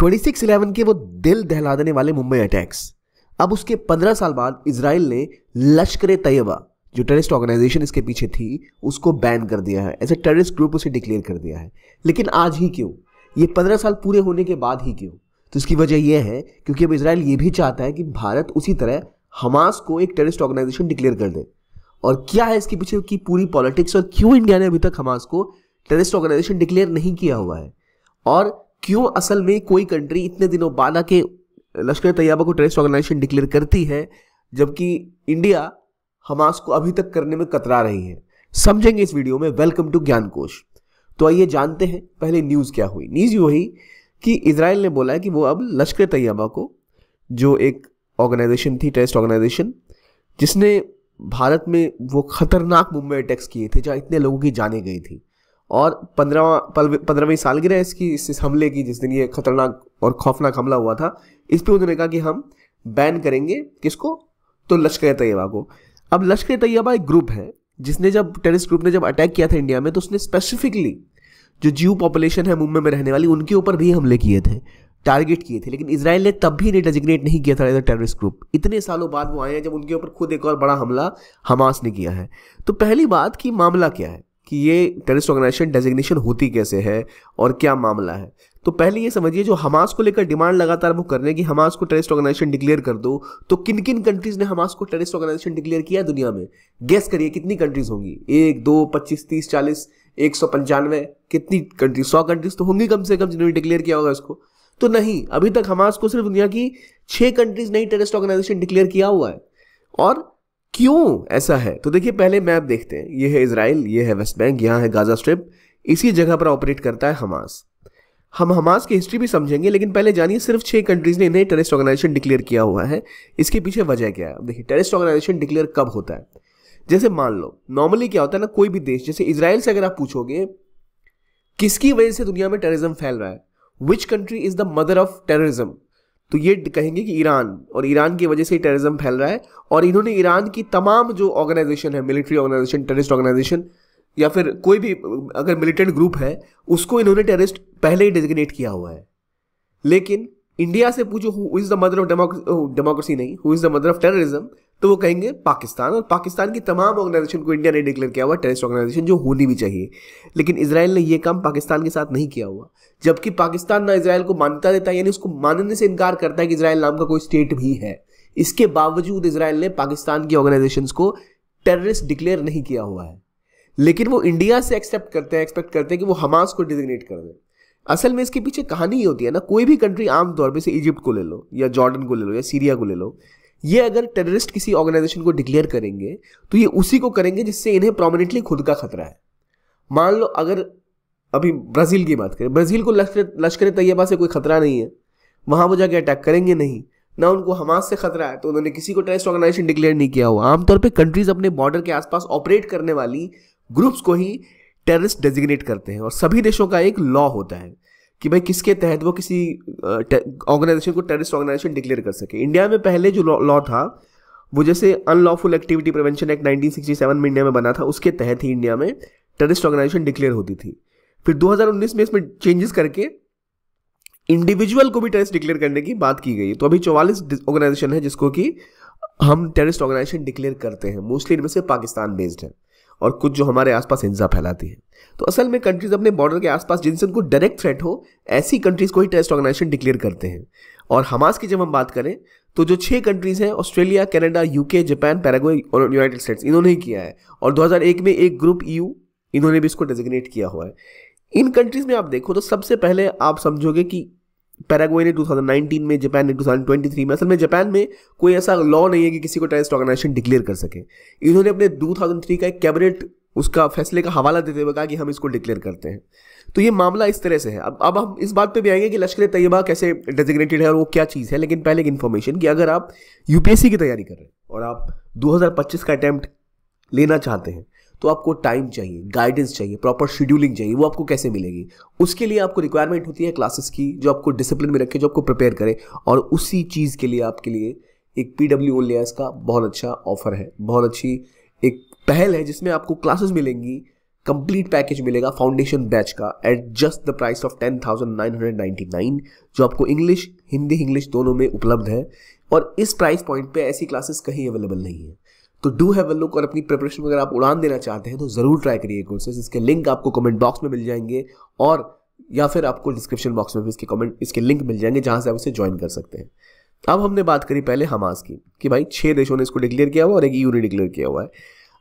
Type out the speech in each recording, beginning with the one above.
26/11 के वो दिल दहला देने वाले मुंबई अटैक्स, अब उसके 15 साल बाद इजराइल ने लश्कर ए तैयबा जो टेररिस्ट ऑर्गेनाइजेशन इसके पीछे थी उसको बैन कर दिया है, एज ए टेररिस्ट ग्रुप उसे डिक्लेयर कर दिया है। लेकिन आज ही क्यों? ये 15 साल पूरे होने के बाद ही क्यों? तो इसकी वजह यह है क्योंकि अब इजराइल ये भी चाहता है कि भारत उसी तरह हमास को एक टेररिस्ट ऑर्गेनाइजेशन डिक्लेयर कर दे। और क्या है इसके पीछे की पूरी पॉलिटिक्स, और क्यों इंडिया ने अभी तक हमास को टेररिस्ट ऑर्गेनाइजेशन डिक्लेयर नहीं किया हुआ है, और क्यों असल में कोई कंट्री इतने दिनों बाद आके लश्कर तैयबा को टेररिस्ट ऑर्गेनाइजेशन डिक्लेयर करती है जबकि इंडिया हमास को अभी तक करने में कतरा रही है। समझेंगे इस वीडियो में। वेलकम टू ज्ञान कोश। तो आइए जानते हैं पहले न्यूज़ क्या हुई। न्यूज़ ये हुई कि इजराइल ने बोला है कि वो अब लश्कर तैयबा को, जो एक ऑर्गेनाइजेशन थी, टेररिस्ट ऑर्गेनाइजेशन जिसने भारत में वो खतरनाक मुंबई अटैक्स किए थे जहाँ इतने लोगों की जानें गई थी, और 15वीं सालगिरह इसकी, इस हमले की, जिस दिन ये खतरनाक और खौफनाक हमला हुआ था, इस पर उन्होंने कहा कि हम बैन करेंगे किसको, तो लश्कर तैयबा को। अब लश्कर तैयबा एक ग्रुप है जिसने, जब टेररिस्ट ग्रुप ने जब अटैक किया था इंडिया में, तो उसने स्पेसिफिकली जो जीव पॉपुलेशन है मुंबई में रहने वाली, उनके ऊपर भी हमले किए थे, टारगेट किए थे। लेकिन इजराइल ने तब भी इन्हें डेजिग्नेट नहीं किया था एज अ टेररिस्ट ग्रुप। इतने सालों बाद वो आए हैं जब उनके ऊपर खुद एक और बड़ा हमला हमास ने किया है। तो पहली बात कि मामला क्या है, कि ये टेररिस्ट ऑर्गेनाइजेशन डेजिग्नेशन होती कैसे है और क्या मामला है। तो पहले ये समझिए, जो हमास को लेकर डिमांड लगातार वो कर रहे हैं कि हमास को टेररिस्ट ऑर्गेनाइजेशन डिक्लेयर कर दो, तो किन किन कंट्रीज ने हमास को टेररिस्ट ऑर्गेनाइजेशन डिक्लेयर किया दुनिया में? गेस करिए कितनी कंट्रीज होंगी? 1, 2, 25, 30, 40, 195, कितनी कंट्रीज? 100 कंट्रीज तो होंगी कम से कम जिन्होंने डिक्लेयर किया होगा इसको। तो नहीं, अभी तक हमास को सिर्फ दुनिया की 6 कंट्रीज ने टेररिस्ट ऑर्गेनाइजेशन डिक्लेयर किया हुआ है। और क्यों ऐसा है? तो देखिए, पहले मैप देखते हैं। ये है इजराइल, ये है वेस्ट बैंक, यहाँ है गाजा स्ट्रिप, इसी जगह पर ऑपरेट करता है हमास। हम हमास की हिस्ट्री भी समझेंगे, लेकिन पहले जानिए सिर्फ 6 कंट्रीज ने इन्हें टेररिस्ट ऑर्गेनाइजेशन डिक्लेयर किया हुआ है। इसके पीछे वजह क्या है? अब देखिए, टेररिस्ट ऑर्गेनाइजेशन डिक्लेयर कब होता है? जैसे मान लो, नॉर्मली क्या होता है ना, कोई भी देश, जैसे इजराइल से अगर आप पूछोगे किसकी वजह से दुनिया में टेररिज्म फैल रहा है, which country is the mother of terrorism, तो ये कहेंगे कि ईरान, और ईरान की वजह से टेररिज्म फैल रहा है। और इन्होंने ईरान की तमाम जो ऑर्गेनाइजेशन है, मिलिट्री ऑर्गेनाइजेशन, टेररिस्ट ऑर्गेनाइजेशन, या फिर कोई भी अगर मिलिटेंट ग्रुप है, उसको इन्होंने टेररिस्ट पहले ही डेजिग्नेट किया हुआ है। लेकिन इंडिया से पूछो who is the mother of democracy, नहीं, who is the mother of terrorism, तो वो कहेंगे पाकिस्तान। और पाकिस्तान की तमाम ऑर्गेनाइजेशन को इंडिया ने डिक्लेयर किया हुआ टेररिस्ट ऑर्गेनाइजेशन, जो होनी भी चाहिए। लेकिन इजराइल ने ये काम पाकिस्तान के साथ नहीं किया हुआ, जबकि पाकिस्तान ना इजराइल को मान्यता देता है, यानी उसको मानने से इनकार करता है कि इजराइल नाम का कोई स्टेट भी है। इसके बावजूद इजराइल ने पाकिस्तान की ऑर्गेनाइजेशंस को टेररिस्ट डिक्लेयर नहीं किया हुआ है। लेकिन वो इंडिया से एक्सपेक्ट करते हैं कि वो हमास को डिजिग्नेट कर दे। असल में इसके पीछे कहानी ये होती है ना, कोई भी कंट्री, आमतौर पे से इजिप्ट को ले लो, या जॉर्डन को ले लो, या सीरिया को ले लो, ये अगर टेररिस्ट किसी ऑर्गेनाइजेशन को डिक्लेयर करेंगे तो ये उसी को करेंगे जिससे इन्हें प्रोमिनेंटली खुद का खतरा है। मान लो अगर अभी ब्राजील की बात करें, ब्राजील को लश्कर तैयबा से कोई खतरा नहीं है, वहां वो जाके अटैक करेंगे नहीं, ना उनको हमास से खतरा है, तो उन्होंने किसी को टेररिस्ट ऑर्गेनाइजेशन डिक्लेयर नहीं किया हुआ। आमतौर पर कंट्रीज अपने बॉर्डर के आसपास ऑपरेट करने वाली ग्रुप्स को ही टेररिस्ट डेजिग्नेट करते हैं। और सभी देशों का एक लॉ होता है कि भाई किसके तहत वो किसी ऑर्गेनाइजेशन को टेररिस्ट ऑर्गेनाइजेशन डिक्लेयर कर सके। इंडिया में पहले जो लॉ था, वो जैसे अनलॉफुल एक्टिविटी प्रिवेंशन एक्ट 1967 में इंडिया में बना था, उसके तहत ही इंडिया में टेररिस्ट ऑर्गेनाइजेशन डिक्लेयर होती थी। फिर 2019 में इसमें चेंजेस करके इंडिविजुअल को भी टेररिस्ट डिक्लेयर करने की बात की गई। तो अभी 44 ऑर्गेनाइजेशन है जिसको कि हम टेररिस्ट ऑर्गेनाइजेशन डिक्लेयर करते हैं। मोस्टली इनमें से पाकिस्तान बेस्ड है, और कुछ जो हमारे आसपास हिंसा फैलाती है। तो असल में कंट्रीज अपने बॉर्डर के आसपास जिनसे उनको डायरेक्ट थ्रेट हो, ऐसी कंट्रीज को ही टेररिस्ट ऑर्गेनाइजेशन डिक्लेयर करते हैं। और हमास की जब हम बात करें तो जो 6 कंट्रीज हैं, Australia, Canada, UK, Japan, Paraguay और यूनाइटेड स्टेट्स, इन्होंने ही किया है। और 2001 में एक ग्रुप EU, इन्होंने भी इसको डेजिग्नेट किया हुआ है। इन कंट्रीज में आप देखो तो सबसे पहले आप समझोगे कि पैराग्वे ने 2019 में, जापान ने 2023 में। असल में जापान में कोई ऐसा लॉ नहीं है कि किसी को टेररिस्ट ऑर्गेनाइजेशन डिक्लेयर कर सके। इन्होंने अपने 2003 का एक कैबिनेट उसका फैसले का हवाला देते हुए कहा कि हम इसको डिक्लेयर करते हैं। तो ये मामला इस तरह से है। अब हम इस बात पे भी आएंगे कि लश्कर तैयबा कैसे डेजिग्नेटेड है और वो क्या चीज़ है। लेकिन पहले एक इन्फॉर्मेशन कि अगर आप UPSC की तैयारी कर रहे हैं और आप 2025 का अटैम्प्ट लेना चाहते हैं, तो आपको टाइम चाहिए, गाइडेंस चाहिए, प्रॉपर शेड्यूलिंग चाहिए। वो आपको कैसे मिलेगी? उसके लिए आपको रिक्वायरमेंट होती है क्लासेस की, जो आपको डिसिप्लिन में रखे, जो आपको प्रिपेयर करे। और उसी चीज़ के लिए आपके लिए एक PW Lias का बहुत अच्छा ऑफर है, बहुत अच्छी एक पहल है, जिसमें आपको क्लासेस मिलेंगी कंप्लीट पैकेज मिलेगा फाउंडेशन बैच का at just the price of 10,999, जो आपको इंग्लिश, हिंदी इंग्लिश दोनों में उपलब्ध है। और इस प्राइस पॉइंट पे ऐसी क्लासेस कहीं अवेलेबल नहीं है। तो डू हैव अ लुक, और अपनी प्रिपरेशन अगर आप उड़ान देना चाहते हैं तो ज़रूर ट्राई करिए कोर्सेज। इसके लिंक आपको कमेंट बॉक्स में मिल जाएंगे, और या फिर आपको डिस्क्रिप्शन बॉक्स में भी इसके लिंक मिल जाएंगे जहाँ से आप इसे ज्वाइन कर सकते हैं। अब हमने बात करी पहले हमास की कि भाई 6 देशों ने इसको डिक्लेयर किया हुआ और एक EU ने डिक्लेयर किया हुआ है।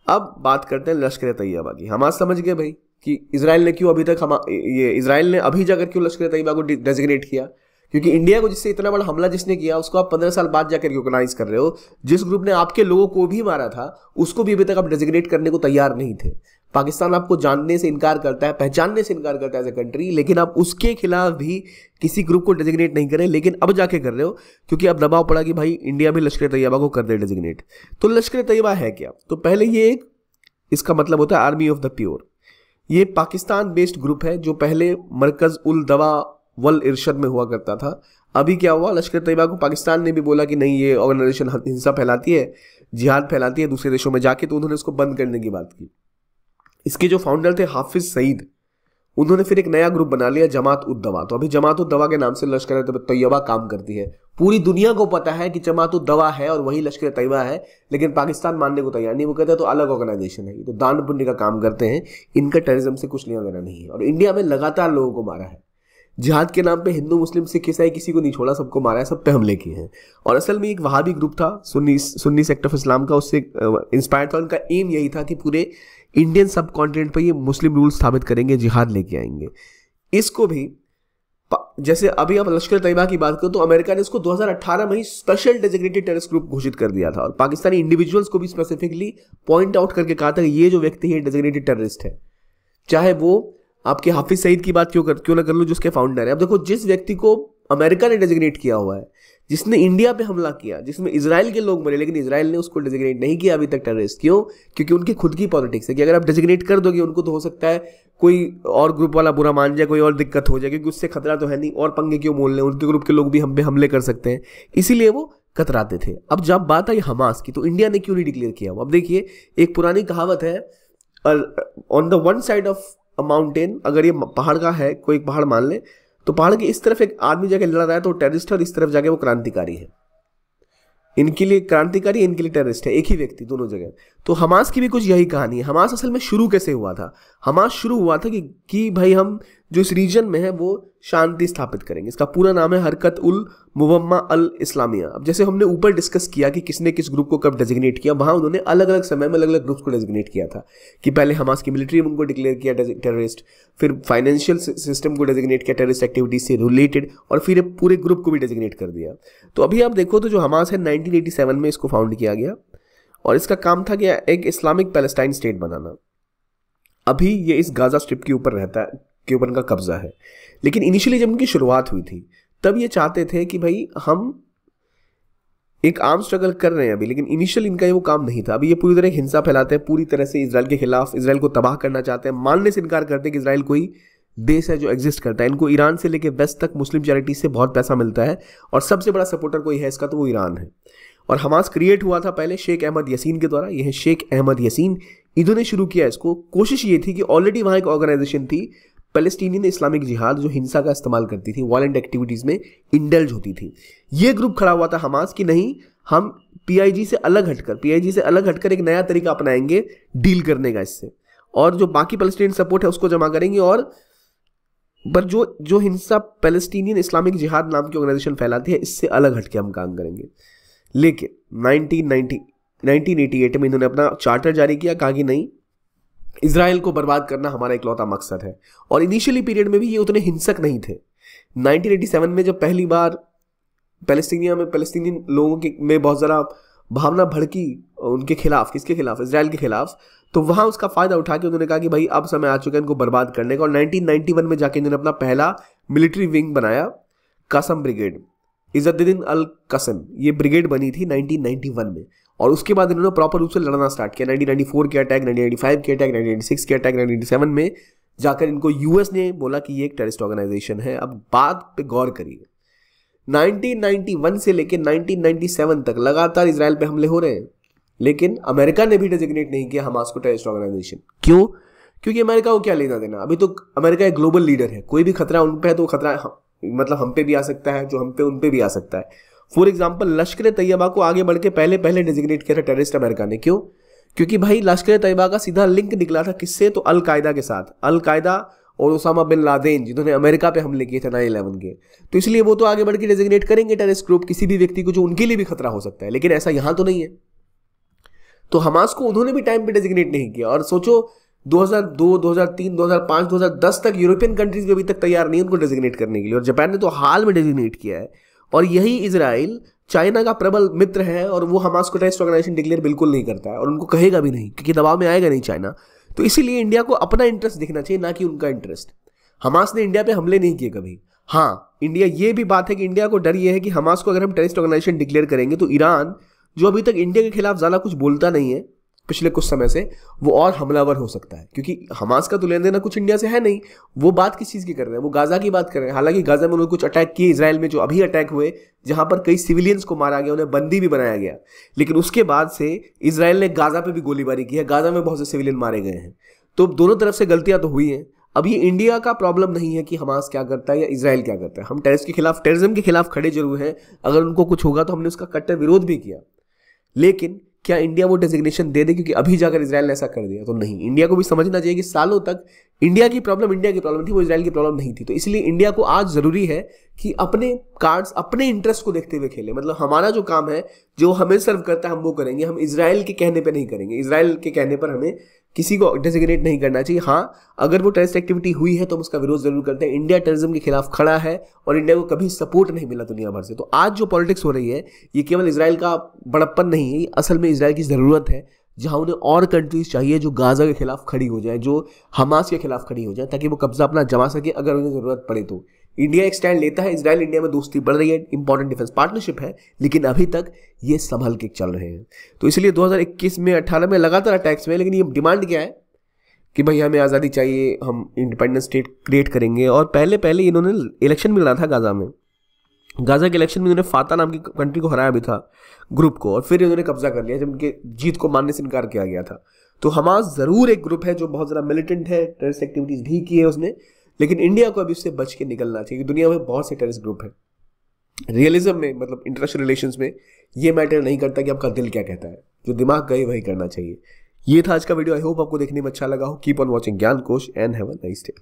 अब बात करते हैं लश्कर तैयबा की। हमास समझ गए भाई कि इजराइल ने क्यों अभी तक इजराइल ने अभी जाकर क्यों लश्कर तैयबा को डेजिग्नेट किया, क्योंकि इंडिया को जिससे इतना बड़ा हमला जिसने किया उसको आप 15 साल बाद जाकर रिकॉग्नाइज कर रहे हो। जिस ग्रुप ने आपके लोगों को भी मारा था उसको भी अभी तक आप डेजिग्नेट करने को तैयार नहीं थे। पाकिस्तान आपको जानने से इनकार करता है, पहचानने से इनकार करता है एज ए कंट्री, लेकिन आप उसके खिलाफ भी किसी ग्रुप को डेजिग्नेट नहीं करें, लेकिन अब जाके कर रहे हो क्योंकि अब दबाव पड़ा कि भाई इंडिया भी लश्कर तैयबा को कर दे डेजिग्नेट। तो लश्कर तैयबा है क्या? तो पहले ये एक, इसका मतलब होता है आर्मी ऑफ द प्योर। ये पाकिस्तान बेस्ड ग्रुप है जो पहले मरकज उल दवा वल इरशद में हुआ करता था। अभी क्या हुआ, लश्कर तैयबा को पाकिस्तान ने भी बोला कि नहीं, ये ऑर्गेनाइजेशन हिंसा फैलाती है, जिहाद फैलाती है दूसरे देशों में जाके, तो उन्होंने उसको बंद करने की बात की। इसके जो फाउंडर थे हाफिज सईद, उन्होंने फिर एक नया ग्रुप बना लिया जमात उद दवा। तो अभी जमात उद दवा के नाम से लश्कर तैयबा काम करती है। पूरी दुनिया को पता है कि जमात उद दवा है और वही लश्कर तैयबा है, लेकिन पाकिस्तान मानने को तैयार नहीं। वो कहता है तो अलग ऑर्गेनाइजेशन है, तो दान पुण्य का काम करते हैं, इनका टेररिज्म से कुछ लेना देना नहीं है। और इंडिया में लगातार लोगों को मारा है, जिहाद के नाम पे हिंदू मुस्लिम सिख ईसाई किसी को नहीं छोड़ा, सबको मारा है, सब पे हमले किए हैं। और असल में एक वहाबी ग्रुप था सुन्नी सेक्ट ऑफ इस्लाम का, उससे इंस्पायर्ड था। उनका एम यही था कि पूरे इंडियन सब कॉन्टिनेंट पर ये मुस्लिम रूल स्थापित करेंगे, जिहाद लेके आएंगे। इसको भी जैसे अभी आप लश्कर तैयबा की बात करो तो अमेरिका ने इसको 2018 में ही स्पेशल डेजिग्नेटेड टेररिस्ट ग्रुप घोषित कर दिया था, और पाकिस्तानी इंडिविजुअल्स को भी स्पेसिफिकली पॉइंट आउट करके कहा था कि ये जो व्यक्ति है डेजिग्नेटेड टेररिस्ट है। चाहे वो आपके हाफिज सईद की बात क्यों ना कर लो, जिसके फाउंडर है। अब देखो, जिस व्यक्ति को अमेरिका ने डेजिग्नेट किया हुआ है, जिसने इंडिया पे हमला किया, जिसमें इजराइल के लोग मरे, लेकिन इजराइल ने उसको डेजिग्नेट नहीं किया अभी तक टेररिस्ट। क्यों? क्योंकि उनकी खुद की पॉलिटिक्स है कि अगर आप डेजिग्नेट कर दोगे उनको तो हो सकता है कोई और ग्रुप वाला बुरा मान जाए, कोई और दिक्कत हो जाए, क्योंकि उससे खतरा तो है नहीं, और पंगे क्यों मोल लें, उनके ग्रुप के लोग भी हम पे हमले कर सकते हैं, इसीलिए वो कतराते थे। अब जब बात आई हमास की, तो इंडिया ने क्यों नहीं डिक्लेयर किया? अब देखिए, एक पुरानी कहावत है, on the one side of a mountain, अगर ये पहाड़ का है, कोई पहाड़ मान ले, तो पहाड़ के इस तरफ एक आदमी जाके लड़ रहा है तो टेररिस्ट है, और इस तरफ जाके वो क्रांतिकारी है। इनके लिए क्रांतिकारी, इनके लिए टेररिस्ट है, एक ही व्यक्ति दोनों जगह। तो हमास की भी कुछ यही कहानी है। हमास असल में शुरू कैसे हुआ था? हमास शुरू हुआ था कि भाई हम जो इस रीजन में है वो शांति स्थापित करेंगे। इसका पूरा नाम है हरकत उल मुवम्मा अल इस्लामिया। अब जैसे हमने ऊपर डिस्कस किया कि किसने किस ग्रुप को कब डेजिग्नेट किया, वहां उन्होंने अलग अलग समय में अलग अलग ग्रुप्स को डेजिग्नेट किया था कि पहले हमास की मिलिट्री उनको डिक्लेयर किया टेररिस्ट, फिर फाइनेंशियल सिस्टम को डेजिग्नेट किया टेररिस्ट एक्टिविटीज से रिलेटेड, और फिर पूरे ग्रुप को भी डेजिग्नेट कर दिया। तो अभी आप देखो तो जो हमास है 1987 में इसको फाउंड किया गया, और इसका काम था कि एक इस्लामिक पैलेस्टाइन स्टेट बनाना। अभी ये इस गाजा स्ट्रिप के ऊपर रहता है, के ऊपर इनका कब्जा है। लेकिन इनिशियली जब इनकी शुरुआत हुई थी तब ये चाहते थे कि भाई हम एक आर्म स्ट्रगल कर रहे हैं अभी, लेकिन इनिशियल इनका ये वो काम नहीं था। अभी ये पूरी तरह हिंसा फैलाते हैं, पूरी तरह से इजराइल के खिलाफ, इजराइल को तबाह करना चाहते हैं, मानने से इनकार करते हैं कि इजराइल कोई देश है जो एग्जिस्ट करता है। इनको ईरान से लेकर वेस्ट तक मुस्लिम चैरिटीज से बहुत पैसा मिलता है, और सबसे बड़ा सपोर्टर कोई है इसका तो वो ईरान है। और हमास क्रिएट हुआ था पहले शेख अहमद यासीन के द्वारा। यह है शेख अहमद यासीन, इन्होंने शुरू किया इसको। कोशिश ये थी कि ऑलरेडी वहाँ एक ऑर्गेनाइजेशन थी पैलेस्टीनियन इस्लामिक जिहाद, जो हिंसा का इस्तेमाल करती थी, वायलेंट एक्टिविटीज़ में इंडल्ज होती थी। ये ग्रुप खड़ा हुआ था हमास की नहीं, हम पीआईजी से अलग हटकर एक नया तरीका अपनाएंगे डील करने का इससे, और जो बाकी पैलेस्टीनियन सपोर्ट है उसको जमा करेंगे, और पर जो हिंसा पैलेस्टीनियन इस्लामिक जिहाद नाम की ऑर्गेनाइजेशन फैलाती है, इससे अलग हटके हम काम करेंगे। लेकिन 1988 में इन्होंने अपना चार्टर जारी किया, कहा कि नहीं, इजराइल को बर्बाद करना हमारा इकलौता मकसद है। और इनिशियली पीरियड में भी ये उतने हिंसक नहीं थे। 1987 में जब पहली बार पैलेस्टीनियन लोगों में बहुत ज़रा भावना भड़की उनके खिलाफ, किसके खिलाफ? इजराइल के खिलाफ, तो वहाँ उसका फ़ायदा उठा के उन्होंने कहा कि भाई अब समय आ चुका है इनको बर्बाद करने का। और 1991 में जाके इन्होंने अपना पहला मिलिट्री विंग बनाया, कासम ब्रिगेड, इज़्ज़ुद्दीन अल कसम। ये ब्रिगेड बनी थी 1991 में, और उसके बाद इन्होंने प्रॉपर रूप से लड़ना स्टार्ट किया। 1994 के अटैक, 1995 के अटैक, 1996 के अटैक, 1997 में जाकर इनको यूएस ने बोला कि ये एक टेररिस्ट ऑर्गेनाइजेशन है। अब बात पे गौर करिए, 1991 से लेकर 1997 तक लगातार इजराइल पे हमले हो रहे हैं, लेकिन अमेरिका ने भी डेजिग्नेट नहीं किया हमास को टेररिस्ट ऑर्गेनाइजेशन। क्यों? क्योंकि अमेरिका को क्या लेना देना, अभी तो अमेरिका एक ग्लोबल लीडर है, कोई भी खतरा उन पे है तो खतरा मतलब हम पे भी आ सकता है, जो हम पे उन पे भी आ सकता है। फॉर एग्जाम्पल लश्कर तैयबा को आगे बढ़ के पहले डिजिग्नेट किया था टेररिस्ट अमेरिका ने। क्यों? क्योंकि भाई लश्कर तैयबा का सीधा लिंक निकला था किससे, तो अल कायदा के साथ। अल कायदा और उसामा बिन लादेन जिन्होंने अमेरिका पे हमले किए थे 9/11 के, तो इसलिए वो तो आगे बढ़ के डेजिग्नेट करेंगे टेररिस्ट ग्रुप किसी भी व्यक्ति को जो उनके लिए भी खतरा हो सकता है। लेकिन ऐसा यहां तो नहीं है, तो हमास को उन्होंने भी टाइम पे डेजिग्नेट नहीं किया। और सोचो 2002, 2003, 2005, 2010 तक यूरोपियन कंट्रीज भी अभी तक तैयार नहीं उनको डेजिग्नेट करने के लिए, और जापान ने तो हाल में डेजिग्नेट किया है। और यही इजराइल चाइना का प्रबल मित्र है और वो हमास को टेररिस्ट ऑर्गेनाइजेशन डिक्लेयर बिल्कुल नहीं करता है और उनको कहेगा भी नहीं, क्योंकि दबाव में आएगा नहीं चाइना। तो इसीलिए इंडिया को अपना इंटरेस्ट देखना चाहिए, ना कि उनका इंटरेस्ट। हमास ने इंडिया पे हमले नहीं किए कभी। हाँ, इंडिया ये भी बात है कि इंडिया को डर ये है कि हमास को अगर हम टेररिस्ट ऑर्गेनाइजेशन डिक्लेयर करेंगे तो ईरान, जो अभी तक इंडिया के खिलाफ ज़्यादा कुछ बोलता नहीं है पिछले कुछ समय से, वो और हमलावर हो सकता है। क्योंकि हमास का तो लेन देना कुछ इंडिया से है नहीं। वो बात किस चीज़ की कर रहे हैं, वो गाजा की बात कर रहे हैं। हालांकि गाजा में उन्होंने कुछ अटैक किए इसराइल में, जो अभी अटैक हुए, जहां पर कई सिविलियंस को मारा गया, उन्हें बंदी भी बनाया गया। लेकिन उसके बाद से इसराइल ने गाजा पे भी गोलीबारी की है, गाजा में बहुत से सिविलियन मारे गए हैं। तो दोनों तरफ से गलतियां तो हुई हैं। अब ये इंडिया का प्रॉब्लम नहीं है कि हमास क्या करता है या इसराइल क्या करता है। हम टेररिज्म के खिलाफ खड़े जरूर हैं। अगर उनको कुछ होगा तो हमने उसका कट्टर विरोध भी किया। लेकिन क्या इंडिया वो डेजिग्नेशन दे दे क्योंकि अभी जाकर इसराइल ने ऐसा कर दिया? तो नहीं। इंडिया को भी समझना चाहिए कि सालों तक इंडिया की प्रॉब्लम थी, वो इसराइल की प्रॉब्लम नहीं थी। तो इसलिए इंडिया को आज जरूरी है कि अपने कार्ड्स, अपने इंटरेस्ट को देखते हुए खेले। मतलब हमारा जो काम है, जो हमें सर्व करता है, हम वो करेंगे। हम इसराइल के कहने पर नहीं करेंगे। इसराइल के कहने पर हमें किसी को डेजिग्नेट नहीं करना चाहिए। हाँ, अगर वो टेररिस्ट एक्टिविटी हुई है तो हम उसका विरोध जरूर करते हैं। इंडिया टेररिज्म के खिलाफ खड़ा है और इंडिया को कभी सपोर्ट नहीं मिला दुनिया भर से। तो आज जो पॉलिटिक्स हो रही है, ये केवल इसराइल का बड़प्पन नहीं है, ये असल में इसराइल की ज़रूरत है, जहां उन्हें और कंट्रीज चाहिए जो गाजा के खिलाफ खड़ी हो जाए, जो हमास के खिलाफ खड़ी हो जाए, ताकि वो कब्जा अपना जमा सके अगर उन्हें ज़रूरत पड़े तो। इंडिया एक स्टैंड लेता है, इसराइल इंडिया में दोस्ती बढ़ रही है, इंपॉर्टेंट डिफेंस पार्टनरशिप है, लेकिन अभी तक ये संभल के चल रहे हैं। तो इसलिए 2021 में 18 में लगातार अटैक्स में, लेकिन ये डिमांड क्या है कि भाई हमें आज़ादी चाहिए, हम इंडिपेंडेंट स्टेट क्रिएट करेंगे। और पहले इन्होंने इलेक्शन मिल रहा था गाजा में। गाजा के इलेक्शन में इन्होंने फाता नाम की कंट्री को हराया भी था, ग्रुप को, और फिर इन्होंने कब्जा कर लिया जब उनके जीत को मानने से इनकार किया गया था। तो हमास ज़रूर एक ग्रुप है जो बहुत ज़्यादा मिलिटेंट है, टेररिस्ट एक्टिविटीज़ भी की है उसने, लेकिन इंडिया को अभी उससे बच के निकलना चाहिए। दुनिया में बहुत से टेररिस्ट ग्रुप हैं। रियलिज्म में, मतलब इंटरनेशनल रिलेशंस में, ये मैटर नहीं करता कि आपका दिल क्या कहता है, जो दिमाग कहे वही करना चाहिए। ये था आज का वीडियो। आई होप आपको देखने में अच्छा लगा हो। कीप ऑन वॉचिंग ज्ञान कोश and have a nice day.